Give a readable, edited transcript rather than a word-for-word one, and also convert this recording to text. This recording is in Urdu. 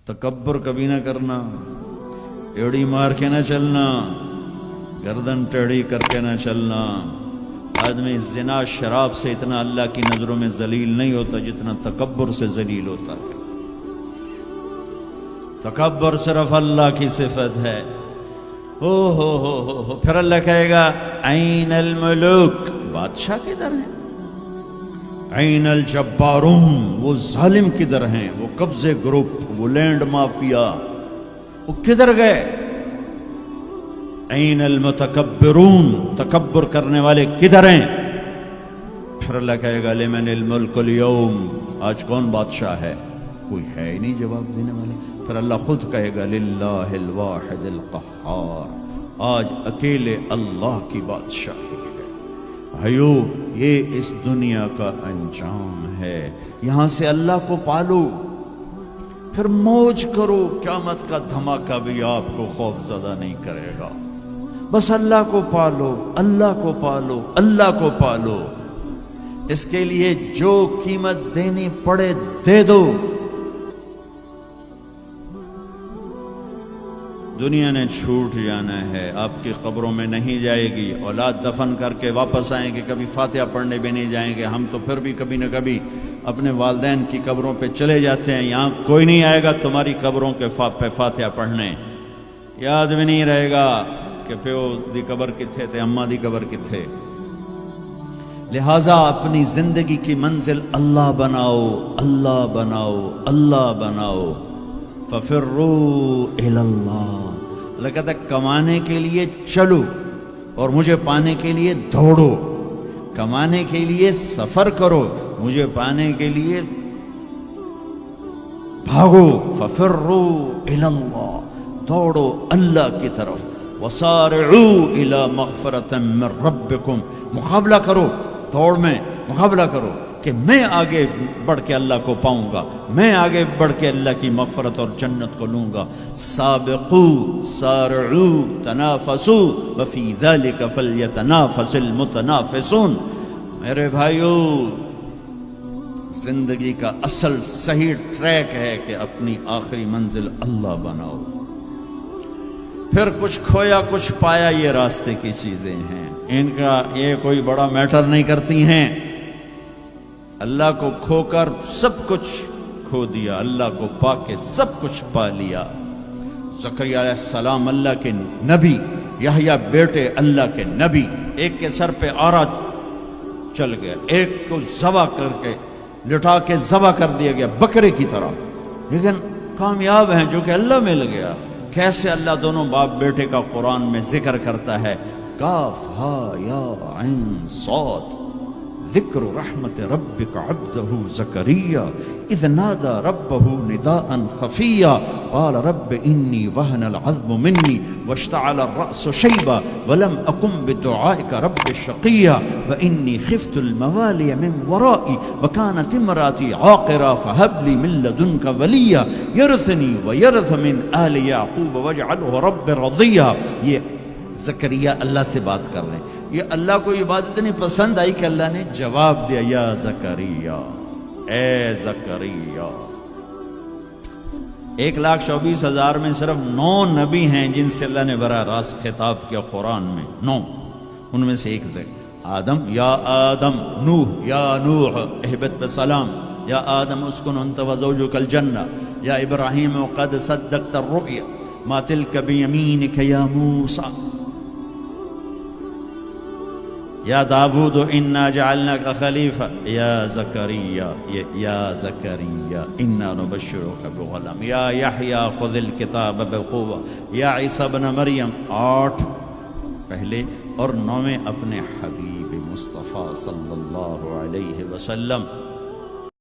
تکبر کبھی نہ کرنا، ایڑی مار کے نہ چلنا، گردن ٹیڑھی کر کے نہ چلنا۔ آدمی زنا شراب سے اتنا اللہ کی نظروں میں ذلیل نہیں ہوتا جتنا تکبر سے ذلیل ہوتا ہے۔ تکبر صرف اللہ کی صفت ہے۔ ہو پھر اللہ کہے گا این الملوک، بادشاہ کدھر ہیں؟ این الجبارون، وہ ظالم کدھر ہیں؟ وہ قبضے گروپ، وہ لینڈ مافیا، وہ کدھر گئے؟ این المتکبرون، تکبر کرنے والے کدھر ہیں؟ پھر اللہ کہے گا لمن الملک اليوم، آج کون بادشاہ ہے؟ کوئی ہے ہی نہیں جواب دینے والے۔ پھر اللہ خود کہے گا للہ الواحد القہار، آج اکیلے اللہ کی بادشاہی ہے۔ بھائیو، یہ اس دنیا کا انجام ہے۔ یہاں سے اللہ کو پالو، پھر موج کرو، قیامت کا دھماکہ بھی آپ کو خوف زدہ نہیں کرے گا۔ بس اللہ کو پالو، اللہ کو پالو، اللہ کو پالو۔ اس کے لیے جو قیمت دینی پڑے دے دو۔ دنیا نے چھوٹ جانا ہے، آپ کی قبروں میں نہیں جائے گی۔ اولاد دفن کر کے واپس آئیں گے، کبھی فاتحہ پڑھنے بھی نہیں جائیں گے۔ ہم تو پھر بھی کبھی نہ کبھی اپنے والدین کی قبروں پہ چلے جاتے ہیں۔ یہاں کوئی نہیں آئے گا تمہاری قبروں کے پہ فاتحہ پڑھنے، یاد بھی نہیں رہے گا کہ پیو دی قبر کتھے تے، اماں دی قبر کتھے۔ لہٰذا اپنی زندگی کی منزل اللہ بناؤ، اللہ بناؤ، اللہ بناؤ۔ ففروا الی اللہ، اللہ کہتا ہے کمانے کے لیے چلو اور مجھے پانے کے لیے دوڑو۔ کمانے کے لیے سفر کرو، مجھے پانے کے لیے بھاگو۔ ففروا الی اللہ، دوڑو اللہ کی طرف۔ وسارعوا الی مغفرۃ من ربکم، مقابلہ کرو، دوڑ میں مقابلہ کرو کہ میں آگے بڑھ کے اللہ کو پاؤں گا، میں آگے بڑھ کے اللہ کی مغفرت اور جنت کو لوں گا۔ سابقوا سارعوا تنافسوا وفی ذلک فلیتنافس المتنافسون۔ میرے بھائیو، زندگی کا اصل صحیح ٹریک ہے کہ اپنی آخری منزل اللہ بناؤ۔ پھر کچھ کھویا کچھ پایا، یہ راستے کی چیزیں ہیں، ان کا یہ کوئی بڑا میٹر نہیں کرتی ہیں۔ اللہ کو کھو کر سب کچھ کھو دیا، اللہ کو پا کے سب کچھ پا لیا۔ زکریا علیہ السلام اللہ کے نبی، یحییٰ بیٹے اللہ کے نبی، ایک کے سر پہ آرا چل گیا، ایک کو ذبح کر کے لٹا کے ذبح کر دیا گیا بکرے کی طرح، لیکن کامیاب ہیں جو کہ اللہ مل گیا۔ کیسے اللہ دونوں باپ بیٹے کا قرآن میں ذکر کرتا ہے، کاف ہا یا عین صاد، ذکر رحمت ربک عبدہ زکریا اذ نادى ربه نداء خفیا قال رب انی وہن العظم منی واشتعل الرأس شیبا ولم اکن بدعائک رب شقیا وانی خفت الموالی من ورائی وکانت امراتی عاقرا فہب لی من لدنک ولیا یرثنی ویرث من آل یعقوب واجعلہ رب رضیا۔ یہ زکریا اللہ سے بات کر رہے ہیں۔ یہ اللہ کو یہ بات اتنی پسند آئی کہ اللہ نے جواب دیا، یا زکریا، اے زکریا۔ 1,24,000 میں صرف 9 نبی ہیں جن سے اللہ نے براہ راست خطاب کیا قرآن میں، 9۔ ان میں سے ایک آدم، یا آدم، نوح، یا نوح اہبت بسلام، یا آدم اسکن انت وزوجک الجنہ، یا ابراہیم قد صدقت الرؤیا ما تلک بیمینک یا موسیٰ، یا داود انا جعلناک خلیفہ، یا زکریا، یا زکریا انا نبشرک بغلام، یا یحییٰ خذ الکتاب بقوہ، یا عیسیٰ ابن مریم۔ 8 پہلے اور 9 اپنے حبیب مصطفیٰ صلی اللہ علیہ وسلم۔